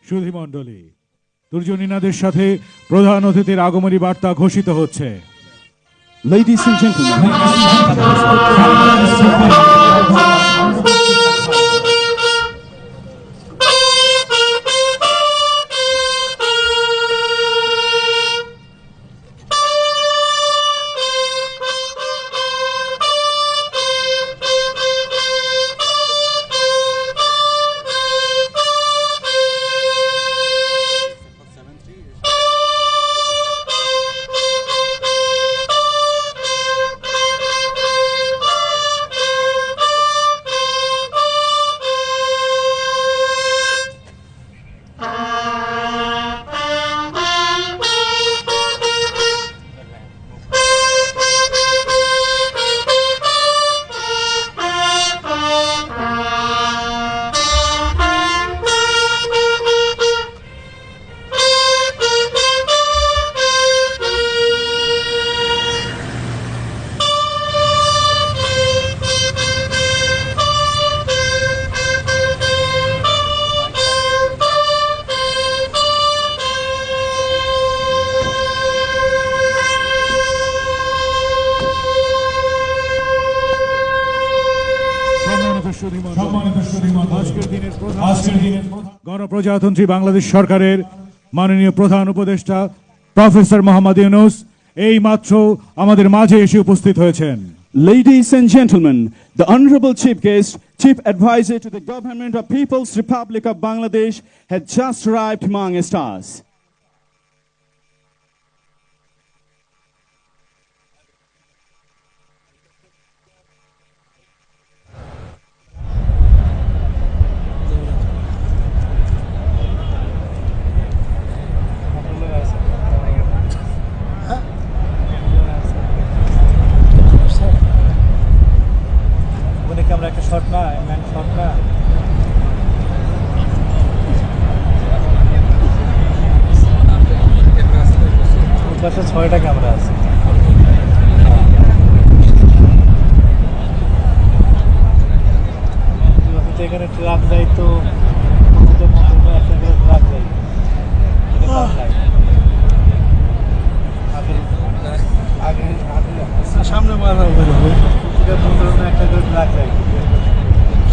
সুধীমণ্ডলী, দুর্জনীনাদের সাথে প্রধান অতিথির আগমনী বার্তা ঘোষিত হচ্ছে। Ladies and gentlemen, গণপ্রজাতন্ত্রী বাংলাদেশ সরকারের মাননীয় প্রধান উপদেষ্টা প্রফেসর মোহাম্মদ ইউনূস এই মাত্র আমাদের মাঝে এসে উপস্থিত হয়েছেন। ladies and gentlemen, the Honorable Chief Guest, Chief Advisor to the Government of People's Republic of Bangladesh, has just arrived amongst us. আমরা একটা শট না ম্যান শট না পাশে 6টা ক্যামেরা আছে। এখানে ট্রাক যাই তো একটা ট্রাক যাই সামনে মারা হবে একটা করে ট্রাক যায়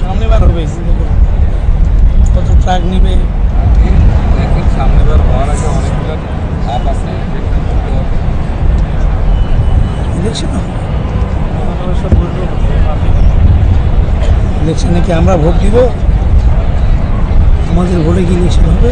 সামনে বার হবে কত ট্রাক নিবে সামনে বার হওয়ার আগে অনেকগুলো ধাপ আছে ইলেকশনে কি আমরা ভোট দিব? আমাদের ভোটে কি ইলেকশন হবে?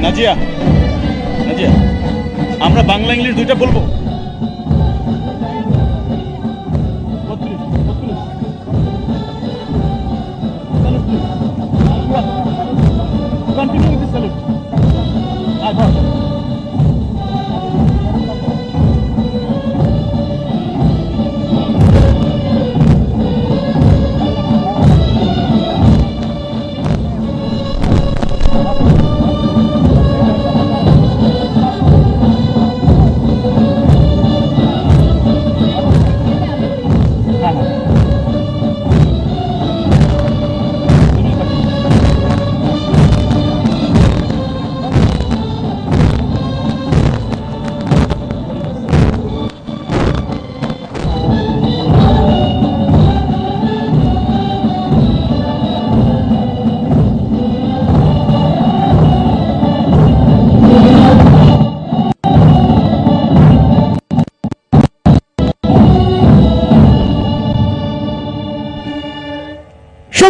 নাজিয়া, নাজিয়া, আমরা বাংলা ইংলিশ দুইটা বলবো।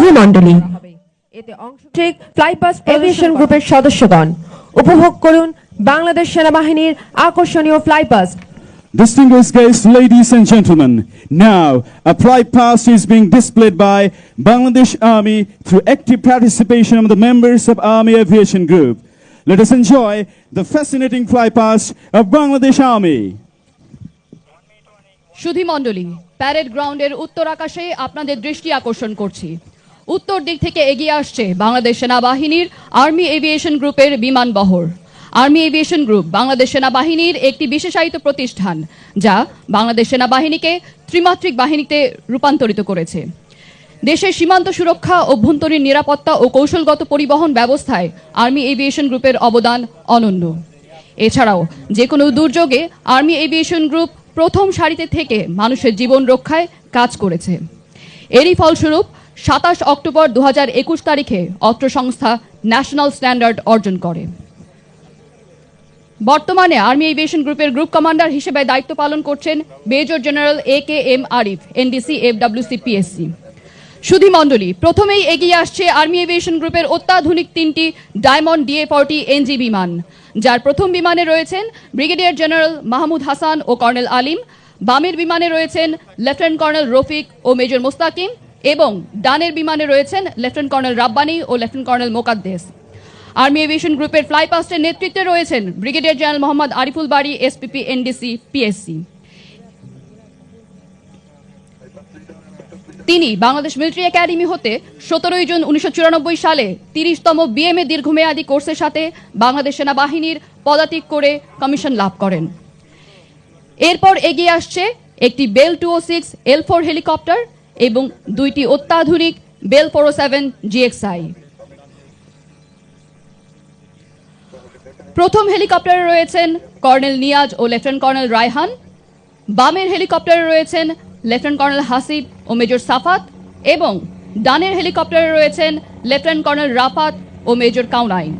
শুধু মণ্ডলী এতে অংশ ফ্লাইপাস্ট এভিয়েশন গ্রুপের সদস্যগণ উপভোগ করুন বাংলাদেশ সেনাবাহিনীর আকর্ষণীয় ফ্লাইপাস্ট। Distinguished guests, ladies and gentlemen, now a flight past is being displayed by Bangladesh Army through active participation of the members of Army Aviation Group. Let us enjoy the fascinating flight past of Bangladesh Army. সুধী মণ্ডলী, parade গ্রাউন্ডের উত্তর আকাশে আপনাদের দৃষ্টি আকর্ষণ করছি। উত্তর দিক থেকে এগিয়ে আসছে বাংলাদেশ সেনাবাহিনীর আর্মি এভিয়েশন গ্রুপের বিমান বহর। আর্মি এভিয়েশন গ্রুপ বাংলাদেশ সেনাবাহিনীর একটি বিশেষায়িত প্রতিষ্ঠান, যা বাংলাদেশ সেনাবাহিনীকে ত্রিমাত্রিক বাহিনীতে রূপান্তরিত করেছে। দেশের সীমান্ত সুরক্ষা, অভ্যন্তরীণ নিরাপত্তা ও কৌশলগত পরিবহন ব্যবস্থায় আর্মি এভিয়েশন গ্রুপের অবদান অনন্য। এছাড়াও যে কোনো দুর্যোগে আর্মি এভিয়েশন গ্রুপ প্রথম সারিতে থেকে মানুষের জীবন রক্ষায় কাজ করেছে। এরই ফলস্বরূপ 27 অক্টোবর 2021 তারিখে অত্র সংস্থা ন্যাশনাল স্ট্যান্ডার্ড অর্জন করে। বর্তমানে আর্মি এভিয়েশন গ্রুপের গ্রুপ কমান্ডার হিসেবে দায়িত্ব পালন করছেন major general AKM Arif, NDC FWC PSC। সুধী মণ্ডলী, প্রথমেই এগিয়ে আসছে আর্মি এভিয়েশন গ্রুপের অত্যাধুনিক 3টি ডায়মন্ড DA-40 NG বিমান, যার প্রথম বিমানে রয়েছেন ব্রিগেডিয়ার জেনারেল মাহমুদ হাসান ও কর্নেল আলিম, বামের বিমানে রয়েছেন লেফটেন্যান্ট কর্নেল রফিক ও মেজর মোস্তাকিম, এবং ডানের বিমানে রয়েছেন লেফটেন্যান্ট কর্নেল রাব্বানি ও lieutenant colonel Mokaddes. Army aviation গ্রুপের ফ্লাইপাস্টের নেতৃত্বে রয়েছেন brigadier general Mohammad Ariful Bari, SPP NDC PSC। তিনি বাংলাদেশ মিলিটারি একাডেমি হতে 17 জুন 1994 সালে 30তম BMA দীর্ঘমেয়াদী কোর্সের সাথে বাংলাদেশ সেনাবাহিনীর পদাতিক করে কমিশন লাভ করেন। এরপর এগিয়ে আসছে একটি বেল 206 L4 হেলিকপ্টার এবং 2টি অত্যাধুনিক বেল 407 GXI। প্রথম হেলিকপ্টারে রয়েছেন কর্নেল নিয়াজ ও লেফটেন্যান্ট কর্নেল রায়হান, বামের হেলিকপ্টারে রয়েছেন লেফটেন্যান্ট কর্নেল হাসিব ও মেজর সাফাত, এবং ডানের হেলিকপ্টারে রয়েছেন লেফটেন্যান্ট কর্নেল রাফাত ও মেজর কাউনাইন।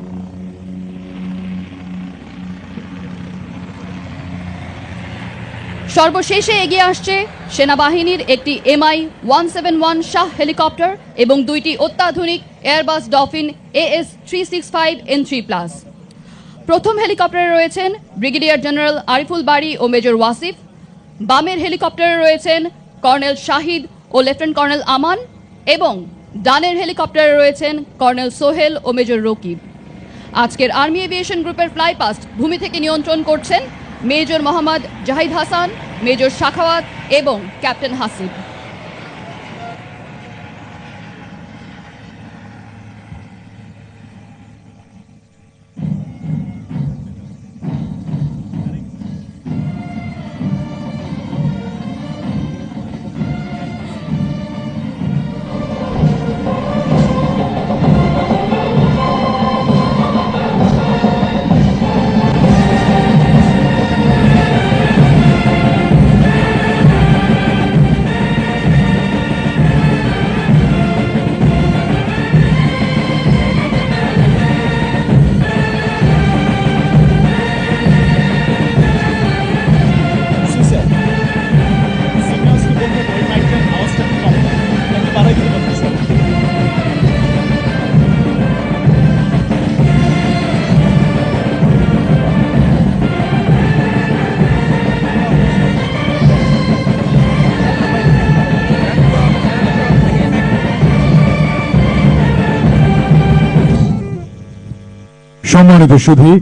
সর্বশেষে এগিয়ে আসছে সেনাবাহিনীর একটি MI-171 শাহ হেলিকপ্টার এবং 2টি অত্যাধুনিক এয়ারবাস ডলফিন AS365 N3+। প্রথম হেলিকপ্টারে রয়েছেন ব্রিগেডিয়ার জেনারেল আরিফুল বারী ও মেজর ওয়াসিফ, বামের হেলিকপ্টারে রয়েছেন কর্নেল শাহিদ ও লেফটেন্যান্ট কর্নেল আমান, এবং ডানের হেলিকপ্টারে রয়েছেন কর্নেল সোহেল ও মেজর রকিব। আজকের আর্মি এভিয়েশন গ্রুপের ফ্লাইপাস্ট ভূমি থেকে নিয়ন্ত্রণ করছেন মেজর মোহাম্মদ জাহিদ হাসান, মেজর শাখাওয়াত এবং ক্যাপ্টেন হাসিব। সম্মানিত সুধী,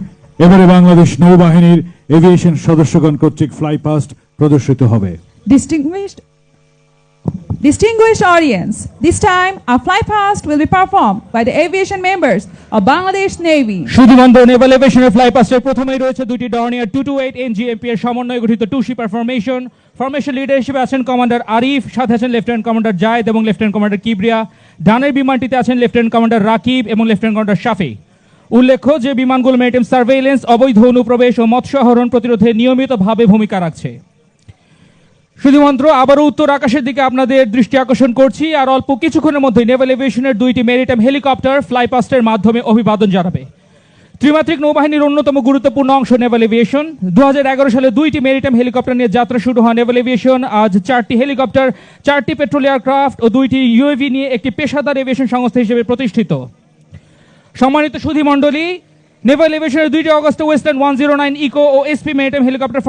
এবারে বাংলাদেশ নৌবাহিনীর এভিয়েশন সদস্যগণ কর্তৃক ফ্লাইপাস্ট প্রদর্শিত হবে। Distinguished audience, this time a flypast will be performed by the aviation members of Bangladesh Navy. শুধু বন্ধ নেভাল এভিয়েশনের ফ্লাইপাস্টের প্রথমেই রয়েছে 2টি ডর্নিয়ার 228 NGMP এর সমন্বয়ে গঠিত 2-শিপার ফরমেশন। ফরমেশন লিডার হিসেবে আছেন কমান্ডার আরিফ, সাথে আছেন লেফটেন্যান্ট কমান্ডার জায়েদ এবং লেফটেন্যান্ট কমান্ডার কিবরিয়া। ডানের বিমানটিতে আছেন লেফটেন্যান্ট কমান্ডার রাকিব এবং লেফটেন্যান্ট কমান্ডার শাফি। উল্লেখ্য যে বিমানগুলো মেরিটাইম সার্ভেইলেন্স, অবৈধ অনুপ্রবেশ ও মৎস্য আহরণ প্রতিরোধে নিয়মিতভাবে ভূমিকা রাখছে। শুধুমাত্র আবারও উত্তর আকাশের দিকে আপনাদের দৃষ্টি আকর্ষণ করছি, আর অল্প কিছুক্ষণের মধ্যে নেভাল এভিয়েশনের 2টি মেরিটাইম হেলিকপ্টার ফ্লাইপাস্টের মাধ্যমে অভিবাদন জানাবে। ত্রিমাত্রিক নৌবাহিনীর অন্যতম গুরুত্বপূর্ণ অংশ নেভাল এভিয়েশন। 2011 সালে 2টি মেরিটাইম হেলিকপ্টার নিয়ে যাত্রা শুরু হয় নেভাল এভিয়েশন। আজ 4টি হেলিকপ্টার, 4টি পেট্রোল এয়ারক্রাফট ও 2টি ইউএভি নিয়ে একটি পেশাদার এভিয়েশন সংস্থা হিসেবে প্রতিষ্ঠিত। সম্মানিত সুধী মণ্ডলী, নেভাল এভিয়েশনের 2 অগস্ট ওয়েস্টার্ন 109 ইকো ও SP maritime helicopter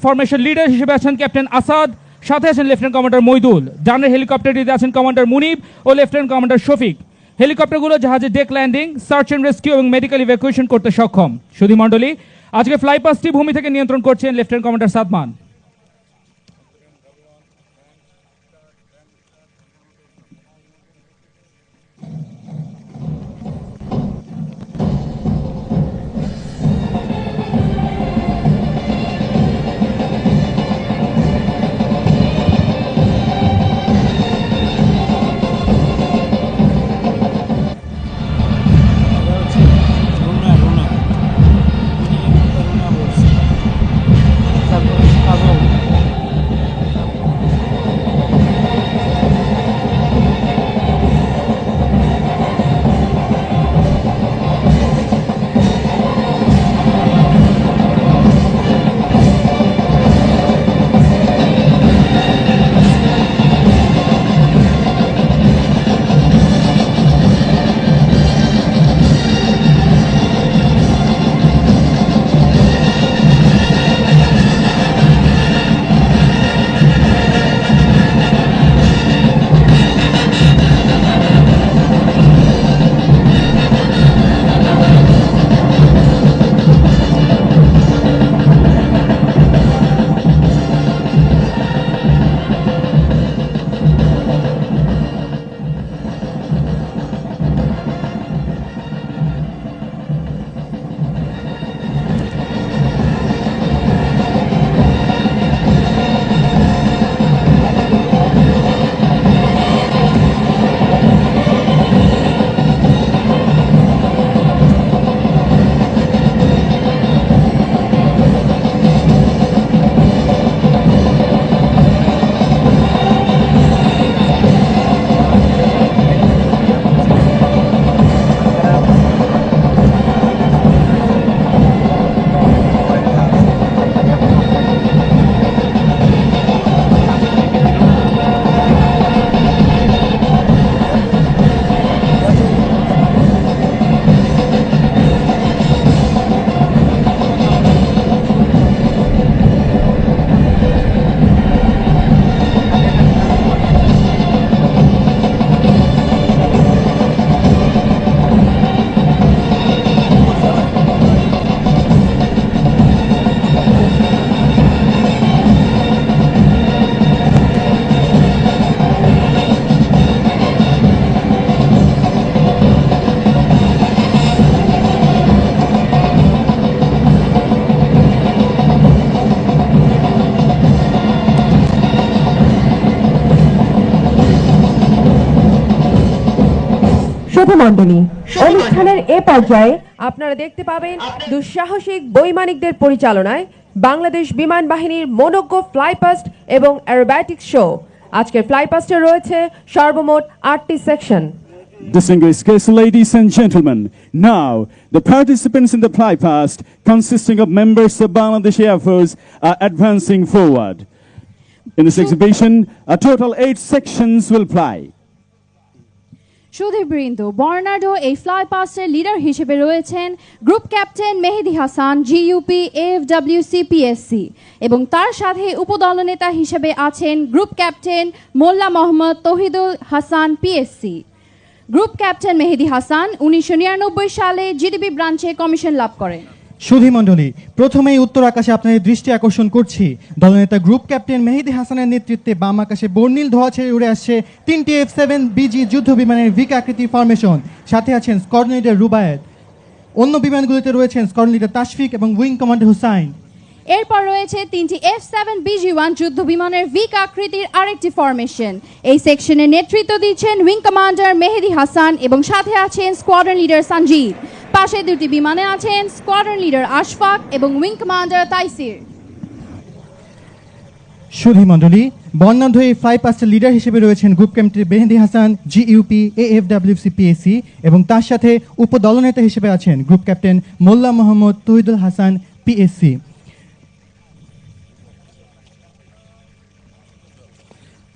formation leader হিসেবে আছেন ক্যাপ্টেন আসাদ, সাথে আছেন লেফটেন্যান্ট কমান্ডার মইদুল। ডানের হেলিকপ্টারটিতে আছেন কমান্ডার মুনিব ও লেফটেন্যান্ট কমান্ডার শফিক। হেলিকপ্টারগুলো জাহাজে deck landing, search and rescue এবং মেডিকেল ইভ্যাকুয়েশন করতে সক্ষম। সুধী মণ্ডলী, আজকে ফ্লাই পাস্টটি ভূমি থেকে নিয়ন্ত্রণ করছেন লেফটেন্যান্ট কমান্ডার সাদমান। সুধী মণ্ডলী, অনুষ্ঠানের এ পর্যায়ে আপনারা দেখতে পাবেন দুঃসাহসিক বৈমানিকদের পরিচালনায় বাংলাদেশ বিমান বাহিনীর মনোজ্ঞ ফ্লাইপাস্ট এবং অ্যারোব্যাটিক্স শো। আজকের ফ্লাইপাস্টে রয়েছে সর্বমোট 8টি section. Distinguished guests, ladies and gentlemen, now the participants in the flypast, consisting of members of Bangladesh Air Force, are advancing forward. In this exhibition, a total 8 sections will fly. সুধীবৃন্দ, বর্নার্ডো এই ফ্লাই পাস্টের leader হিসেবে রয়েছেন group captain Mehedi Hasan, GUP FWC PSC, এবং তার সাথে উপদলনেতা হিসেবে আছেন group captain Molla Mohammad Tauhidul Hasan PSC. Group captain Mehedi Hasan 1999 সালে জিডিবি ব্রাঞ্চে কমিশন লাভ করেন। সুধী মণ্ডলী, প্রথমেই উত্তর আকাশে আপনাদের দৃষ্টি আকর্ষণ করছি। দলনেতা গ্রুপ ক্যাপ্টেন মেহেদি হাসানের নেতৃত্বে বাম আকাশে বর্ণিল ধোঁয়া ছেড়ে উড়ে আসছে 3টি F-7BG যুদ্ধ বিমানের ভিক আকৃতির ফরমেশন। সাথে আছেন স্কোয়াড্রন লিডার রুবায়েত। অন্য বিমানগুলিতে রয়েছেন স্কোয়াড্রন লিডার তাশফিক এবং উইং কমান্ডার হুসাইন। এরপর রয়েছে 3টি F-7BG-1 যুদ্ধ বিমানের ভিক আকৃতির আরেকটি ফরমেশন। এই সেকশনের নেতৃত্ব দিচ্ছেন উইং কমান্ডার মেহেদি হাসান এবং সাথে আছেন স্কোয়াড্রন লিডার সঞ্জিব। পাশে 2টি বিমানে আছেন স্কোয়াড্রন লিডার আশফাক এবং উইং কমান্ডার তাইসির। সুধী মণ্ডলী, বর্ণাঢ্য এই ফ্লাই পাস্টের লিডার হিসেবে রয়েছেন গ্রুপ ক্যাপ্টেন মেহেদী হাসান, জিইউপি, এএফডব্লিউসি, পিএসসি, এবং তার সাথে উপদলনেতা হিসেবে আছেন group captain Molla Mohammad Tohidul Hasan, PSC.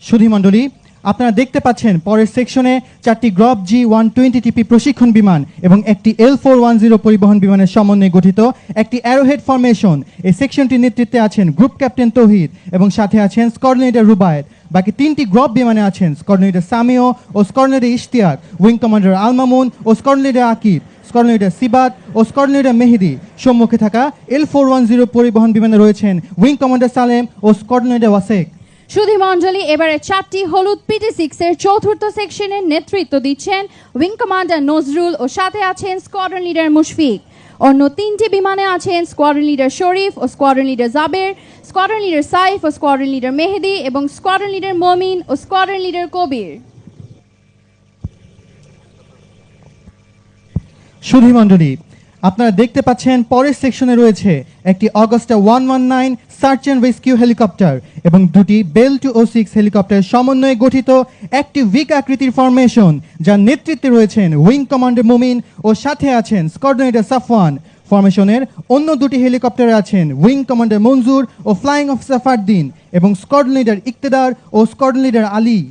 সুধী মণ্ডলী, আপনারা দেখতে পাচ্ছেন পরের সেকশনে 4টি গ্রপ G120TP প্রশিক্ষণ বিমান এবং একটি L410 পরিবহন বিমানের সমন্বয়ে গঠিত একটি অ্যারোহেড ফরমেশন। এই সেকশনটির নেতৃত্বে আছেন গ্রুপ ক্যাপ্টেন তৌহিদ এবং সাথে আছেন স্কোয়াড্রন লিডার রুবায়েত। বাকি 3টি গ্রপ বিমানে আছেন স্কোয়াড্রন লিডার সামিও ও squadron leader Ishtiaq, wing commander Al Mamun ও squadron leader Akib, squadron leader Sibat ও স্কোয়াড্রন লিডার মেহেদি। সম্মুখে থাকা L410 পরিবহন বিমানে রয়েছেন উইং কমান্ডার সালেম ও স্কোয়াড্রন লিডার ওয়াসেক। সুধী মণ্ডলী, এবারে 4টি হলুদ PT6 এর চতুর্থ সেকশনের নেতৃত্ব দিচ্ছেন উইং কমান্ডার নজরুল ও সাথে আছেন স্কোয়াড্রন লিডার মুশফিক। অন্য 3টি বিমানে আছেন স্কোয়াড্রন লিডার শরীফ ও squadron leader Jaber, squadron leader Saif ও স্কোয়াড্রন লিডার মেহেদি এবং স্কোয়াড্রন লিডার মমিন ও স্কোয়াড্রন লিডার কবির। সুধী মণ্ডলী, আপনারা দেখতে পাচ্ছেন পরের সেকশনে রয়েছে একটি Augusta 119 search and rescue helicopter এবং 2টি বেল 206 হেলিকপ্টারের সমন্বয়ে গঠিত একটি উইক আকৃতির ফরমেশন, যার নেতৃত্বে রয়েছেন উইং কমান্ডার মুমিন ও সাথে আছেন স্কোয়াড্রন লিডার সাফওয়ান। ফরমেশনের অন্য 2টি হেলিকপ্টারে আছেন উইং কমান্ডার মনজুর ও ফ্লাইং অফিসার ফারদিন এবং স্কোয়াড্রন লিডার ইকতেদার ও স্কোয়াড্রন লিডার আলী।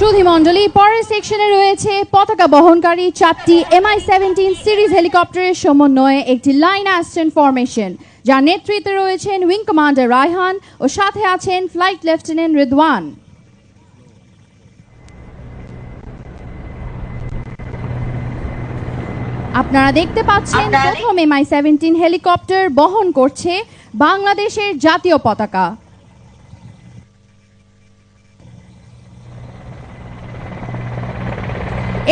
সুধী মণ্ডলী, পরের সেকশনে রয়েছে পতাকা বহনকারী 4টি MI-17 সিরিজ হেলিকপ্টারের সমন্বয়ে একটি লাইন অ্যাসিস্ট্যান্ট ফরমেশন, যার নেতৃত্বে রয়েছেন উইং কমান্ডার রায়হান ও সাথে আছেন ফ্লাইট লেফটেন্যান্ট রিদওয়ান। আপনারা দেখতে পাচ্ছেন প্রথম MI-17 হেলিকপ্টার বহন করছে বাংলাদেশের জাতীয় পতাকা।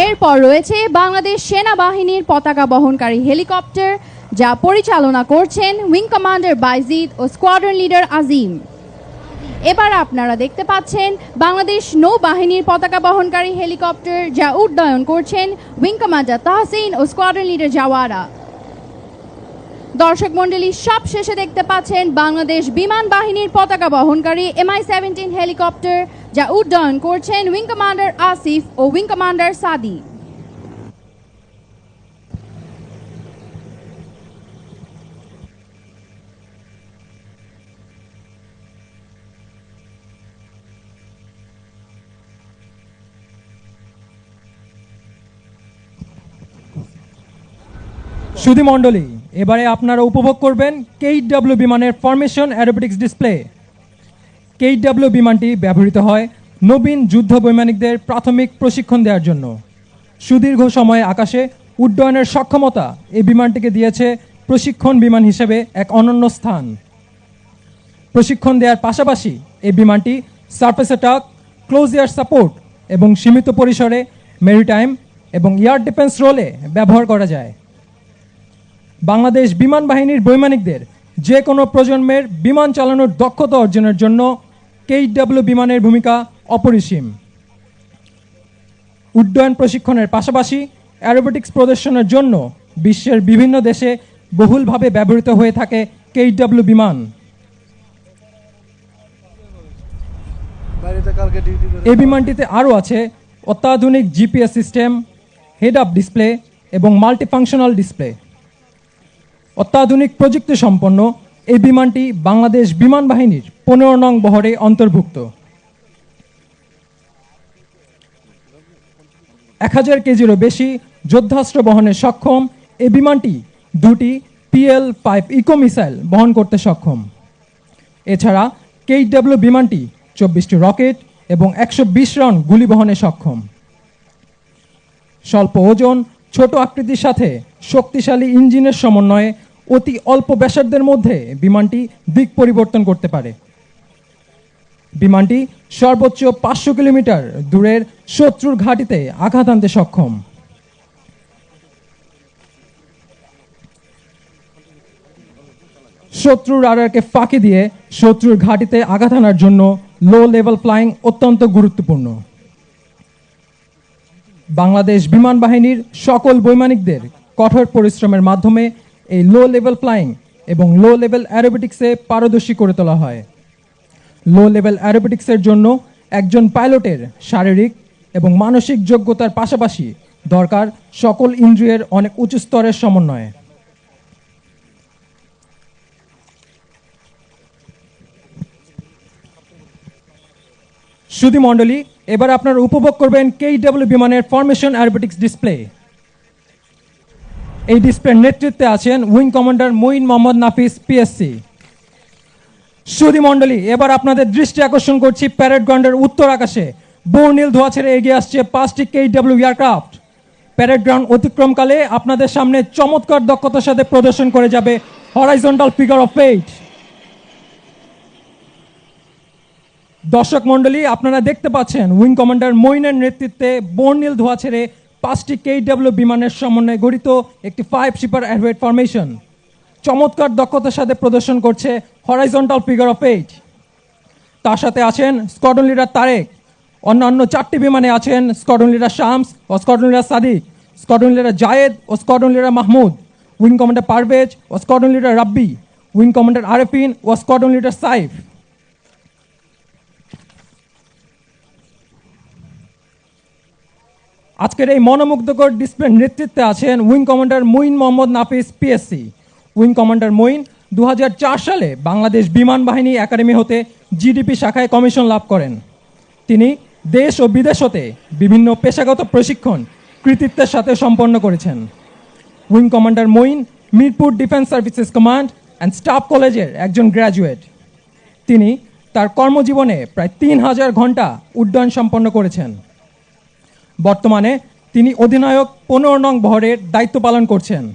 এরপর রয়েছে বাংলাদেশ সেনাবাহিনীর পতাকা বহনকারী হেলিকপ্টার, যা পরিচালনা করছেন উইং কমান্ডার বাইজিদ ও স্কোয়াড্রন লিডার আজিম। এবার আপনারা দেখতে পাচ্ছেন বাংলাদেশ নৌবাহিনীর পতাকা বহনকারী হেলিকপ্টার, যা উড্ডয়ন করছেন উইং কমান্ডার তাহসিন ও স্কোয়াড্রন লিডার জাওয়ারা। দর্শক মণ্ডলী, সব শেষে দেখতে পাচ্ছেন বাংলাদেশ বিমান বাহিনীর পতাকা বহনকারী MI-17 হেলিকপ্টার, যা উড্ডয়ন করছেন উইং কমান্ডার আসিফ ও উইং কমান্ডার সাদি। সুধী মণ্ডলী, এবারে আপনারা উপভোগ করবেন KW বিমানের ফরমেশন অ্যারোবেটিক্স ডিসপ্লে। KW বিমানটি ব্যবহৃত হয় নবীন যুদ্ধ বৈমানিকদের প্রাথমিক প্রশিক্ষণ দেওয়ার জন্য। সুদীর্ঘ সময়ে আকাশে উড্ডয়নের সক্ষমতা এই বিমানটিকে দিয়েছে প্রশিক্ষণ বিমান হিসেবে এক অনন্য স্থান। প্রশিক্ষণ দেওয়ার পাশাপাশি এই বিমানটি surface attack, close air support এবং সীমিত পরিসরে মেরিটাইম এবং এয়ার ডিফেন্স রোলে ব্যবহার করা যায়। বাংলাদেশ বিমান বাহিনীর বৈমানিকদের যে কোনো প্রজন্মের বিমান চালানোর দক্ষতা অর্জনের জন্য KW বিমানের ভূমিকা অপরিসীম। উড্ডয়ন প্রশিক্ষণের পাশাপাশি অ্যারোবেটিক্স প্রদর্শনের জন্য বিশ্বের বিভিন্ন দেশে বহুলভাবে ব্যবহৃত হয়ে থাকে KW বিমান। এই বিমানটিতে আরও আছে অত্যাধুনিক GPS system, head up display এবং মাল্টিফাংশনাল ডিসপ্লে। অত্যাধুনিক প্রযুক্তি সম্পন্ন এই বিমানটি বাংলাদেশ বিমান বাহিনীর 15 নং বহরে অন্তর্ভুক্ত। 1000 কেজিরও বেশি যুদ্ধাস্ত্র বহনে সক্ষম এই বিমানটি 2টি PL-5 ইকো মিসাইল বহন করতে সক্ষম। এছাড়া KW বিমানটি 24টি রকেট এবং 120 রাউন্ড গুলি বহনে সক্ষম। স্বল্প ওজন, ছোট আকৃতির সাথে শক্তিশালী ইঞ্জিনের সমন্বয়ে অতি অল্প ব্যাসার্ধের মধ্যে বিমানটি দিক পরিবর্তন করতে পারে। বিমানটি সর্বোচ্চ 500 কিলোমিটার দূরের শত্রুর ঘাঁটিতে আঘাত আনতে সক্ষম। শত্রুর রাডারকে ফাঁকি দিয়ে শত্রুর ঘাঁটিতে আঘাত আনার জন্য লো লেভেল ফ্লাইং অত্যন্ত গুরুত্বপূর্ণ। বাংলাদেশ বিমান বাহিনীর সকল বৈমানিকদের কঠোর পরিশ্রমের মাধ্যমে এই লো লেভেল ফ্লাইং এবং লো লেভেল অ্যারোবেটিক্সে পারদর্শী করে তোলা হয়। লো লেভেল অ্যারোবেটিক্সের জন্য একজন পাইলটের শারীরিক এবং মানসিক যোগ্যতার পাশাপাশি দরকার সকল ইন্দ্রিয়ের অনেক উঁচু স্তরের সমন্বয়। সুধী মণ্ডলী, এবার আপনারা উপভোগ করবেন KW বিমানের ফরমেশন অ্যারোবেটিক্স ডিসপ্লে। এই ডিসপ্লের নেতৃত্বে আছেন wing commander Moin Mohammad Nafis PSC। সুধী মণ্ডলী, এবার আপনাদের দৃষ্টি আকর্ষণ করছি প্যারেড গ্রাউন্ডের উত্তর আকাশে বর্ণিল ধোঁয়া ছেড়ে এগিয়ে আসছে 5টি KW এয়ারক্রাফট। প্যারেড গ্রাউন্ড অতিক্রমকালে আপনাদের সামনে চমৎকার দক্ষতার সাথে প্রদর্শন করে যাবে হরাইজন্টাল ফিগার অফ 8। দর্শক মণ্ডলী, আপনারা দেখতে পাচ্ছেন উইং কমান্ডার মঈনের নেতৃত্বে বর্ণিল ধোঁয়া ছেড়ে 5টি KW বিমানের সমন্বয়ে গঠিত একটি 5 শিপার অ্যাডওয়েট ফরমেশন চমৎকার দক্ষতার সাথে প্রদর্শন করছে হরাইজন্টাল ফিগার অফ 8। তার সাথে আছেন স্কোয়াড্রন লিডার তারেক। অন্যান্য 4টি বিমানে আছেন স্কোয়াড্রন লিডার শামস ও squadron leader Sadiq, squadron leader Zayed ও squadron leader Mahmud, wing commander Parvez ও squadron leader Rabbi, wing commander Arefin ও স্কোয়াড্রন লিডার সাইফ। আজকের এই মনোমুগ্ধকর ডিসপ্লের নেতৃত্বে আছেন wing commander Moin Mohammad Nafis PSC। Wing commander Moin 2004 সালে বাংলাদেশ বিমান বাহিনী একাডেমি হতে GDP শাখায় কমিশন লাভ করেন। তিনি দেশ ও বিদেশ হতে বিভিন্ন পেশাগত প্রশিক্ষণ কৃতিত্বের সাথে সম্পন্ন করেছেন। Wing commander Moin Mirpur defence services command and staff কলেজের একজন গ্র্যাজুয়েট। তিনি তার কর্মজীবনে প্রায় 3000 ঘন্টা উড্ডয়ন সম্পন্ন করেছেন। বর্তমানে তিনি অধিনায়ক 15 নং বহরের দায়িত্ব পালন করছেন।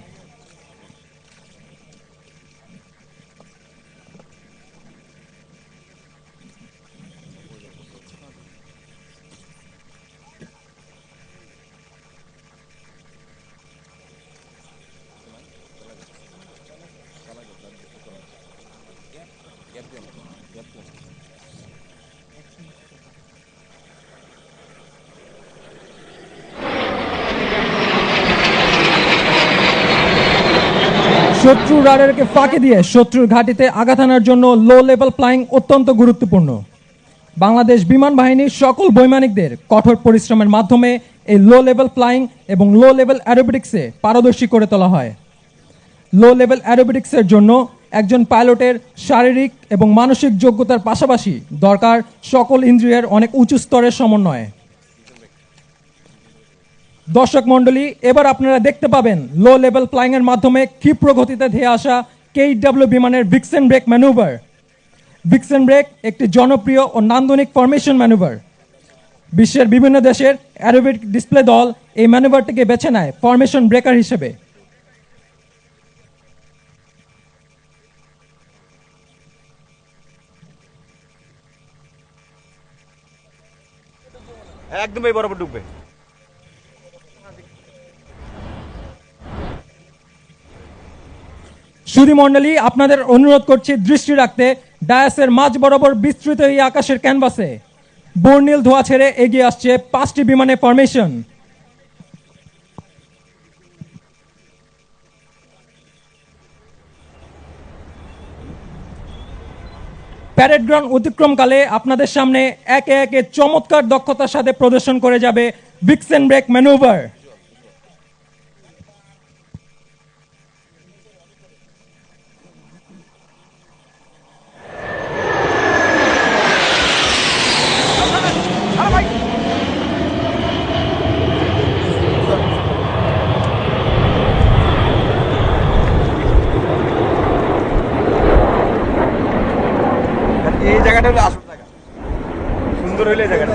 শত্রু রাডারকে ফাঁকি দিয়ে শত্রুর ঘাঁটিতে আঘাত আনার জন্য লো লেভেল ফ্লাইং অত্যন্ত গুরুত্বপূর্ণ। বাংলাদেশ বিমান বাহিনীর সকল বৈমানিকদের কঠোর পরিশ্রমের মাধ্যমে এই লো লেভেল ফ্লাইং এবং লো লেভেল অ্যারোবেটিক্সে পারদর্শী করে তোলা হয়। লো লেভেল অ্যারোবেটিক্সের জন্য একজন পাইলটের শারীরিক এবং মানসিক যোগ্যতার পাশাপাশি দরকার সকল ইন্দ্রিয়ের অনেক উঁচু স্তরের সমন্বয়। দর্শক মণ্ডলী, এবার আপনারা দেখতে পাবেন লো লেভেল ফ্লাইং এর মাধ্যমে ক্ষিপ্র গতিতে ধেয়ে আসা KW বিমানের vixen break manoeuvre. Vixen break একটি জনপ্রিয় ও নান্দনিক ফরমেশন ম্যানুভার। বিশ্বের বিভিন্ন দেশের অ্যারোবেটিক ডিসপ্লে দল এই ম্যানুভারটিকে বেছে নেয় ফরমেশন ব্রেকার হিসেবে। একদম এই বরাবর ঢুকবে। সুধী মণ্ডলী, আপনাদের অনুরোধ করছি দৃষ্টি রাখতে ডায়াসের মাঝ বরাবর বিস্তৃত এই আকাশের ক্যানভাসে বর্ণিল ধোঁয়া ছেড়ে এগিয়ে আসছে 5টি বিমানের ফরমেশন। প্যারেড গ্রাউন্ড অতিক্রমকালে আপনাদের সামনে একে একে চমৎকার দক্ষতার সাথে প্রদর্শন করে যাবে ভিক্সেন ব্রেক ম্যানুভার। এই জায়গাটা হলো আসল জায়গা, সুন্দর হইলে জায়গাটা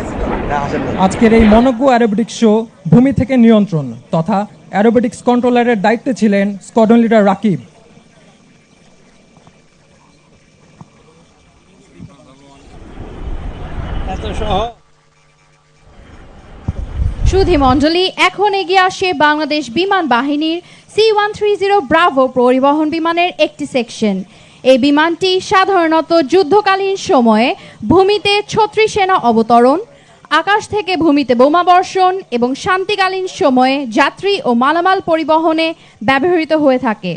আজকের এই মনোজ্ঞ অ্যারোবেটিক্স শো ভূমি থেকে নিয়ন্ত্রণ তথা অ্যারোবেটিক্স কন্ট্রোলারের দায়িত্বে ছিলেন স্কোয়াড্রন লিডার রাকিব। প্রতিনিধি মণ্ডলী, এখন এগিয়ে আসে বাংলাদেশ বিমান বাহিনীর C-130 ব্রাভো পরিবহন বিমানের একটি সেকশন। এই বিমানটি সাধারণত যুদ্ধকালীন সময়ে ভূমিতে ছত্রি সেনা অবতরণ, আকাশ থেকে ভূমিতে বোমা বর্ষণ এবং শান্তিকালীন সময়ে যাত্রী ও মালামাল পরিবহনে ব্যবহৃত হয়ে থাকে।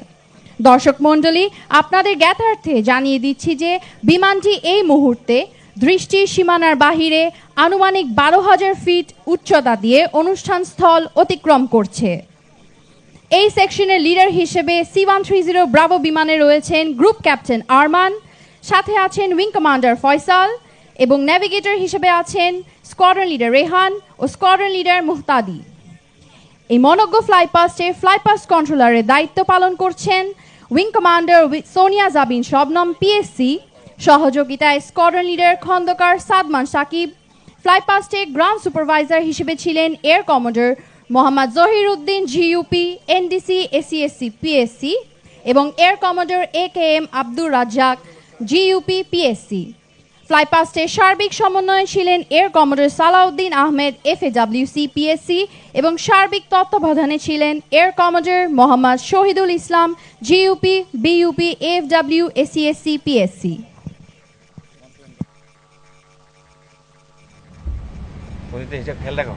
দর্শক মণ্ডলী, আপনাদের জ্ঞাতার্থে জানিয়ে দিচ্ছি যে বিমানটি এই মুহূর্তে দৃষ্টির সীমানার বাহিরে আনুমানিক 12,000 ফিট উচ্চতা দিয়ে অনুষ্ঠান স্থল অতিক্রম করছে। এই সেকশনের লিডার হিসেবে C-130 ব্রাভো বিমানে রয়েছেন গ্রুপ ক্যাপ্টেন আরমান, সাথে আছেন উইং কমান্ডার ফয়সাল এবং নেভিগেটর হিসেবে আছেন স্কোয়াড্রন লিডার রেহান ও স্কোয়াড্রন লিডার মুহতাদি। এই মনোজ্ঞ ফ্লাইপাস্টে ফ্লাইপাস্ট কন্ট্রোলারের দায়িত্ব পালন করছেন wing commander Sonia Jabin Shabnam PSC, সহযোগিতায় স্কোয়াড্রন লিডার খন্দকার সাদমান সাকিব। ফ্লাইপাস্টে গ্রাউন্ড সুপারভাইজার হিসেবে ছিলেন air commodore Mohammad Zahir Uddin GUP NDC ACSC PSC এবং air commodore AKM Abdur Razzak GUP PSC। ফ্লাইপাস্টের সার্বিক সমন্বয়ে ছিলেন air commodore Salauddin Ahmed FAWC PSC এবং সার্বিক তত্ত্বাবধানে ছিলেন air commodore Mohammad Shahidul Islam GUP BUP AFW ACSC PSC। হিসাব খেয়াল রাখো।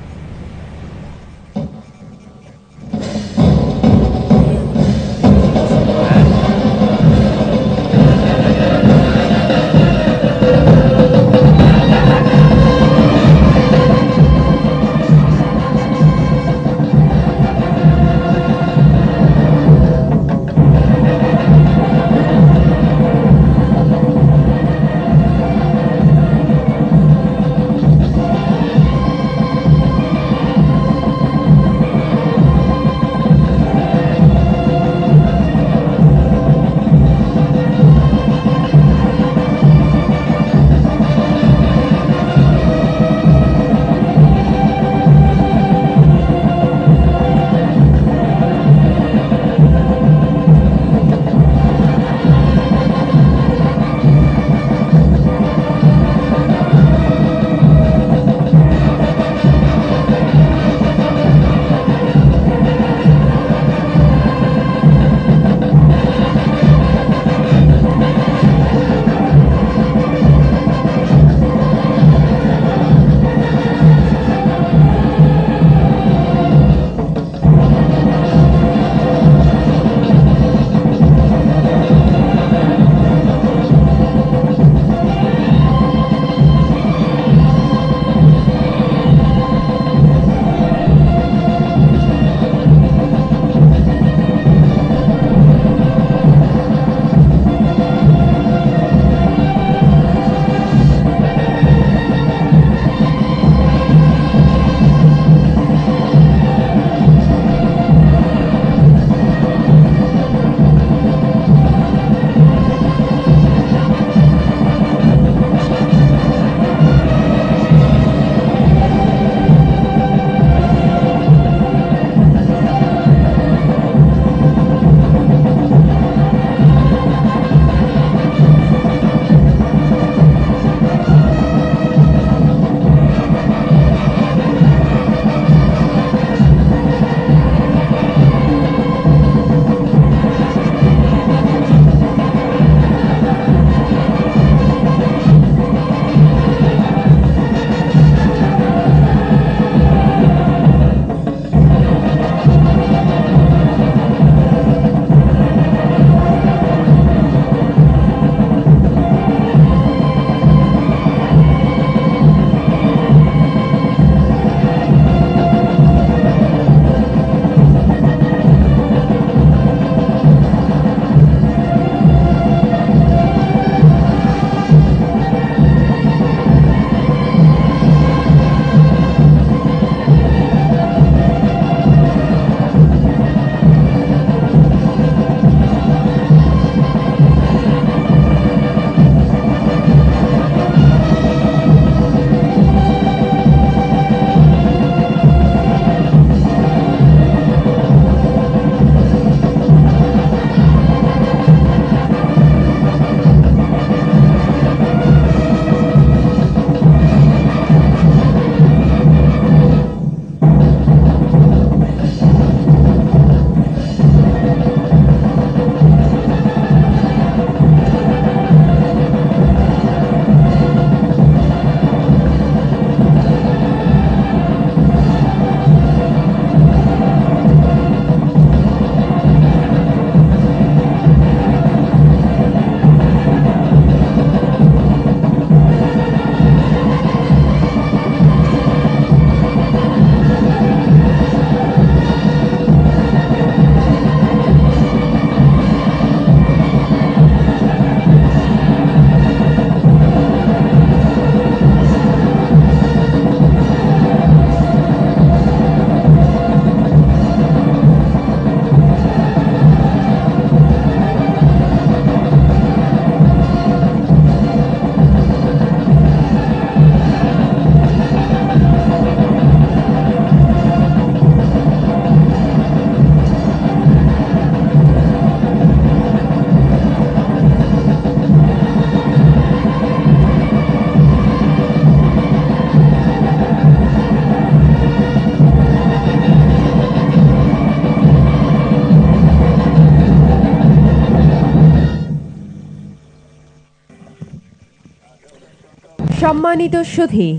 সম্মানিত সুধী,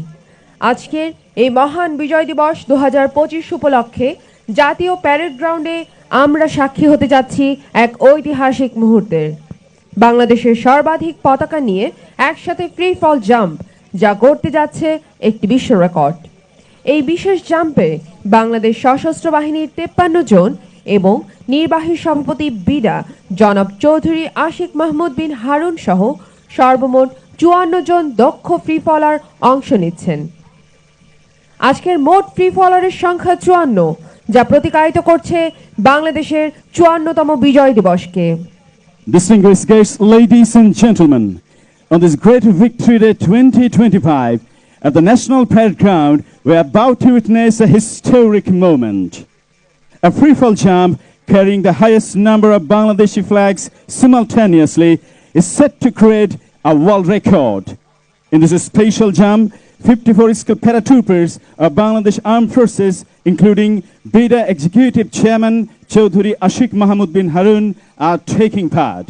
আজকের এই মহান বিজয় দিবস 2025 উপলক্ষে জাতীয় প্যারেড গ্রাউন্ডে আমরা সাক্ষী হতে যাচ্ছি এক ঐতিহাসিক মুহূর্তের। বাংলাদেশের সর্বাধিক পতাকা নিয়ে একসাথে ফ্রি ফল জাম্প, যা করতে যাচ্ছে একটি বিশ্ব রেকর্ড। এই বিশেষ জাম্পে বাংলাদেশ সশস্ত্র বাহিনীর 53 জন এবং নির্বাহী সভাপতি বিডা জনাব চৌধুরী আশিক মাহমুদ বিন হারুন সহ সর্বমোট 54 জন দক্ষ ফ্রি ফলার অংশ নিচ্ছেন। আজকের মোট ফ্রি ফলারের সংখ্যা 54, যা প্রতিকায়িত করছে বাংলাদেশের 54তম বিজয় দিবসকে। Distinguished guests, ladies and gentlemen, on this great Victory Day 2025, at the National Parade Ground, we are about to witness a historic moment. A free-fall jump carrying the highest number of Bangladeshi flags simultaneously is set to create a world record. In this special jump, 54 skilled paratroopers of Bangladesh Armed Forces, including BIDA Executive Chairman Chaudhuri Ashik Mahmud bin Harun, are taking part.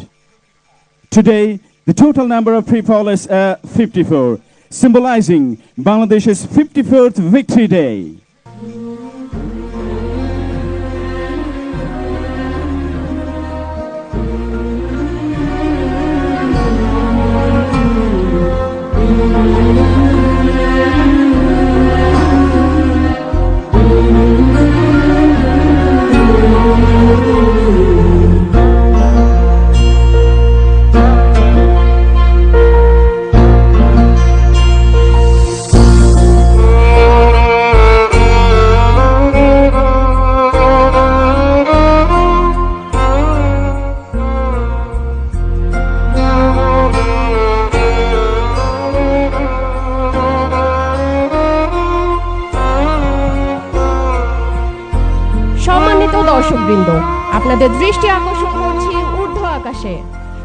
Today, the total number of free fallers are 54, symbolizing Bangladesh's 54th Victory Day. সম্মানিত দর্শকবৃন্দ, আপনাদের দৃষ্টি আকর্ষণ করছি ঊর্ধ্ব আকাশে।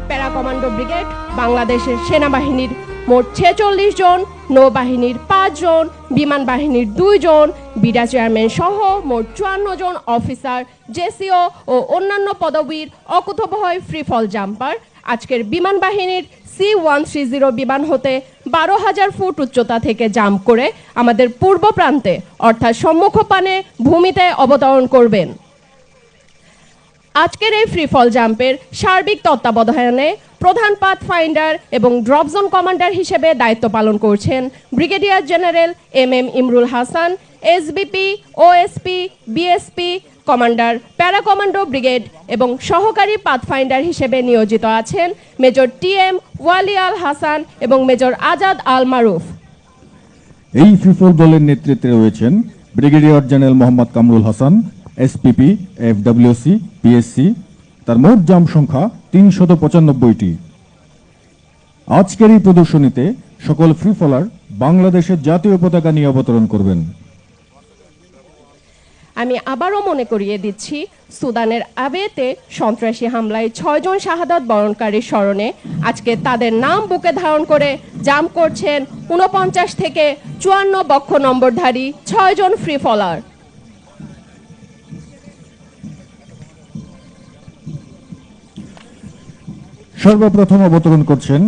Para commando brigade বাংলাদেশের সেনাবাহিনীর মোট 46 জন, নৌবাহিনীর 5 জন, বিমান বাহিনীর 2 জন, বিডা চেয়ারম্যান সহ মোট 54 জন অফিসার, জেসিও ও অন্যান্য পদবীর অকুতোভয় ফ্রি ফল জাম্পার আজকের বিমান বাহিনীর C-130 বিমান হতে 12,000 ফুট উচ্চতা থেকে জাম্প করে আমাদের পূর্ব প্রান্তে অর্থাৎ সম্মুখপানে ভূমিতে অবতরণ করবেন। আজকের এই ফ্রি ফল জাম্পের সার্বিক তত্ত্বাবধানে প্রধান পাথ ফাইন্ডার এবং ড্রপ জোন কমান্ডার হিসেবে দায়িত্ব পালন করছেন brigadier general MM Imrul Hasan, SBP, OSP, BSP commander para commando brigade, এবং সহকারী পাথ ফাইন্ডার হিসেবে নিয়োজিত আছেন মেজর TM ওয়ালি আল হাসান এবং মেজর আজাদ আল মারুফ। এই ফ্রিফল দলের নেতৃত্বে রয়েছেন brigadier general Mohammad Kamrul Hasan, SPP, FWC, PSC। তার মোট জাম্প সংখ্যা 395টি। আজকের এই প্রদর্শনীতে সকল ফ্রি ফলার বাংলাদেশের জাতীয় পতাকা নিয়ে অবতরণ করবেন। আমি আবারও মনে করিয়ে দিচ্ছি, সুদানের আবেতে সন্ত্রাসী হামলায় 6 জন শাহাদাত বরণকারীর স্মরণে আজকে তাদের নাম বুকে ধারণ করে জাম্প করছেন 49 থেকে 54 বক্ষ নম্বরধারী 6 জন ফ্রি ফলার। সর্বপ্রথম অবতরণ করছেন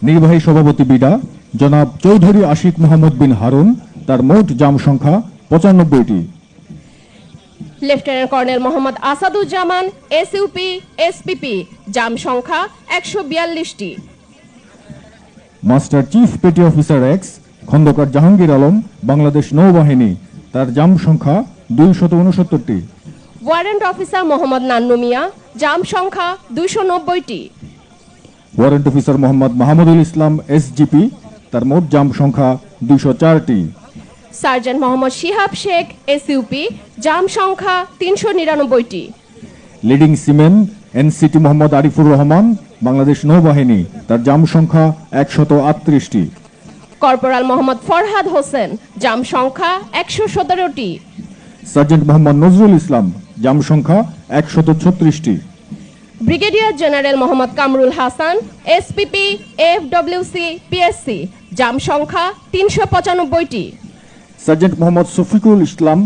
নির্বাহী সভাপতি বিডা জনাব চৌধুরী আশিক মাহমুদ বিন হারুন। তার মোট জাম্প সংখ্যা 95টি। Lieutenant colonel Mohammad Asaduzzaman, SUP, SPP, jump সংখ্যা 142টি। Master chief petty officer X Khandakar Jahangir Alam, Bangladesh নৌবাহিনী। তার জাম্প সংখ্যা 269টি। Warrant officer Mohammad Nannu Mia, jump সংখ্যা 290টি। Warrant officer Mohammad Mahmudul Islam, SGP। তার মোট জাম্প সংখ্যা 204টি। Sergeant Mohammad Shihab Sheikh, SUP, jump সংখ্যা 399টি। Leading seaman NCT Mohammad Arifur Rahman, Bangladesh নৌবাহিনী। তার জাম্প সংখ্যা 138টি। কর্পোরাল মোহাম্মদ ফরহাদ হোসেন, জাম্প সংখ্যা 117টি। সার্জেন্ট মোহাম্মদ নজরুল ইসলাম, জাম্প সংখ্যা 136টি। Brigadier general Mohammad Kamrul Hasan, SPP, FWC, PSC, jump সংখ্যা 395টি। সার্জেন্ট মোহাম্মদ শফিকুল ইসলাম,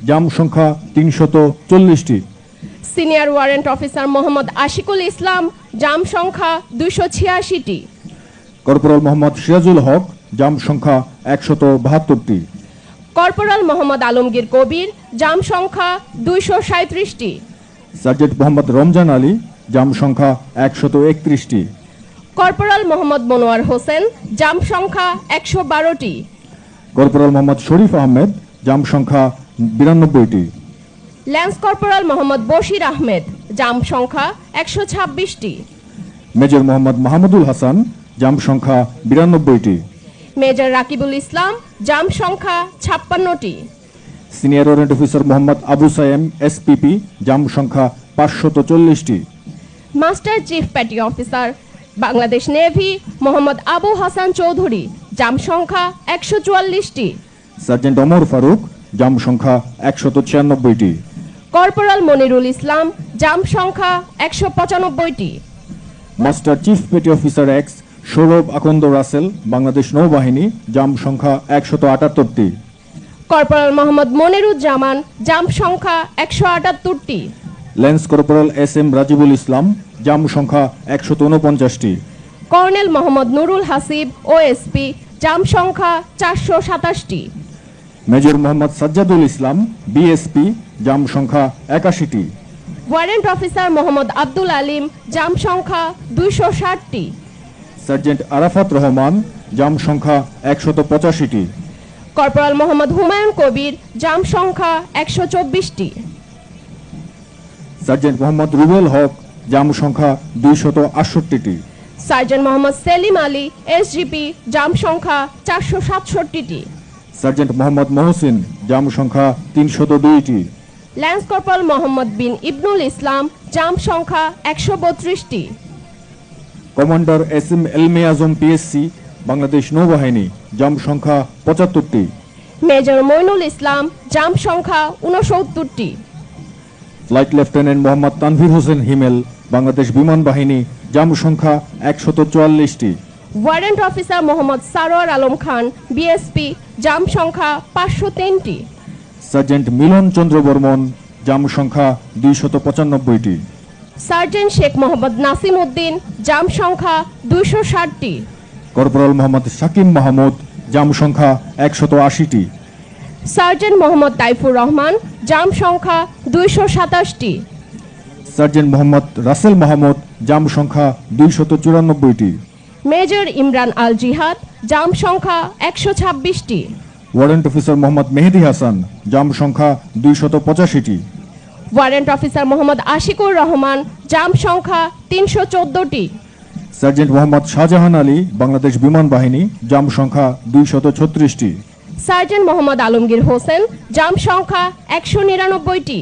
জাম্প সংখ্যা 340টি। Senior warrant officer Mohammad Ashiqul Islam, jump সংখ্যা 286টি। কর্পোরাল মোহাম্মদ সিরাজুল হক, জাম সংখ্যা 172টি। কর্পোরাল মোহাম্মদ আলমগীর কবির, জাম সংখ্যা 237টি। সার্জেন্ট মোহাম্মদ রমজান আলী, জাম সংখ্যা 131টি। কর্পোরাল মোহাম্মদ মনোয়ার হোসেন, জাম সংখ্যা 112টি। কর্পোরাল মোহাম্মদ শরীফ আহমেদ, জাম সংখ্যা 92টি। Lance corporal Mohammad Bashir Ahmed, jump সংখ্যা 126টি। মেজর মোহাম্মদ মাহমুদুল হাসান, জাম সংখ্যা 92টি। মেজর রাকিবুল ইসলাম, জাম সংখ্যা 56টি। Senior warrant officer Mohammad Abu Sayem, SPP, jump সংখ্যা 540টি। Master chief petty officer Bangladesh navy Mohammad Abu Hasan Chowdhury, jump সংখ্যা 144টি। সার্জেন্ট ওমর ফারুক, জাম সংখ্যা 196টি। কর্পোরাল মনিরুল ইসলাম, জাম সংখ্যা 195টি। Master chief petty officer X Saurav Akand Rasel, Bangladesh নৌবাহিনী, জাম সংখ্যা 178টি। কর্পোরাল মোহাম্মদ মনিরুজ্জামান, জাম সংখ্যা 178টি। Lance corporal S M Rajibul Islam, jump সংখ্যা 149টি। Colonel Mohammad Nurul Hasib, OSP, jump সংখ্যা 427টি। Major Mohammad Sajjadul Islam, BSP, jump সংখ্যা 81টি। Warrant officer Mohammad Abdul Alim, jump সংখ্যা 260টি। সার্জেন্ট আরাফাত রহমান, জাম সংখ্যা 185টি। কর্পোরাল মোহাম্মদ হুমায়ুন কবির, জাম সংখ্যা 124টি। সার্জেন্ট মোহাম্মদ রুবেল হক, জাম সংখ্যা 268টি। Sergeant Mohammad Selim Ali, SGP, jump সংখ্যা 467টি। সার্জেন্ট মোহাম্মদ মহসিন, জাম সংখ্যা 302টি। ল্যান্স কর্পোরাল মোহাম্মদ বিন ইবনুল ইসলাম, জাম সংখ্যা 132টি। কমান্ডার এস এম এলমে আজম, পিএসসি, বাংলাদেশ নৌবাহিনী, জাম সংখ্যা 75টি। মেজর মইনুল ইসলাম, জাম সংখ্যা 69টি। ফ্লাইট লেফটেন্যান্ট মোহাম্মদ তানভীর হোসেন হিমেল, বাংলাদেশ বিমান বাহিনী, জাম সংখ্যা 144টি। Warrant officer Mohammad Sarwar Alam Khan, BSP, jump সংখ্যা 503টি। সার্জেন্ট মিলন চন্দ্র বর্মন, জাম সংখ্যা 295টি। সার্জেন্ট শেখ মোহাম্মদ নাসিম উদ্দিন, জাম সংখ্যা 260টি। কর্পোরাল মোহাম্মদ শাকিম মাহমুদ, জাম সংখ্যা 180টি। সার্জেন্ট মোহাম্মদ তাইফুর রহমান, জাম সংখ্যা 227টি। সার্জেন্ট মোহাম্মদ রাসেল মাহমুদ, জাম সংখ্যা 294টি। মেজর ইমরান আল জিহাদ, জাম সংখ্যা 126টি। Warrant officer Mohammad Mehedi Hasan, jump সংখ্যা 285টি। Warrant officer Mohammad Ashikur Rahman, jump সংখ্যা 314টি। সার্জেন্ট মোহাম্মদ শাহজাহান আলী, বাংলাদেশ বিমান বাহিনী, জাম সংখ্যা 236টি। সার্জেন্ট মোহাম্মদ আলমগীর হোসেন, জাম সংখ্যা 199টি।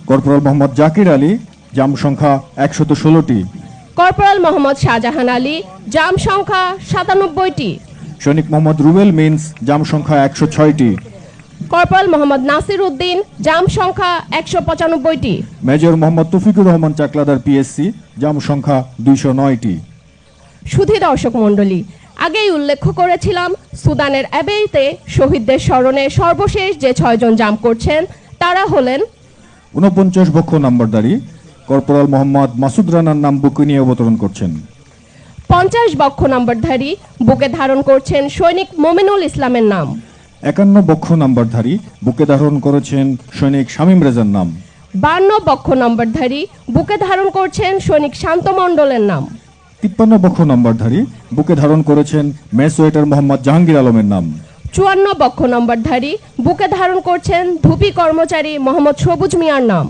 কর্পোরাল মোহাম্মদ জাকির আলী, জাম সংখ্যা 116টি। কর্পোরাল মোহাম্মদ শাহজাহান আলী, জাম সংখ্যা 97টি। সৈনিক মোহাম্মদ রুবেল মিন্স, জাম সংখ্যা 106টি। কর্পোরাল মোহাম্মদ নাসির উদ্দিন, জাম সংখ্যা 195টি। মেজর মোহাম্মদ তৌফিকুর রহমান চাকলাদার, পিএসসি, জাম সংখ্যা 209টি। সুধী দর্শক মণ্ডলী, আগেই উল্লেখ করেছিলাম সুদানের অ্যাবেইতে শহীদদের স্মরণে সর্বশেষ যে 6 জন জাম করছেন তারা হলেন 49 বক্ষ নাম্বারধারী কর্পোরাল মোহাম্মদ মাসুদ রানার নাম বুকে নিয়ে অবতরণ করছেন। 50 বক্ষ নম্বরধারী বুকে ধারণ করছেন সৈনিক মোমিনুল ইসলামের নাম। 51 বক্ষ নাম্বারধারী বুকে ধারণ করেছেন সৈনিক শামীম রেজার নাম। 52 বক্ষ নম্বরধারী বুকে ধারণ করছেন সৈনিক শান্ত মণ্ডলের নাম। 53 বক্ষ নাম্বারধারী বুকে ধারণ করেছেন মেস ওয়েটার মোহাম্মদ জাহাঙ্গীর আলমের নাম। 54 বক্ষ নম্বরধারী বুকে ধারণ করছেন ধুপি কর্মচারী মোহাম্মদ সবুজ মিয়ার নাম।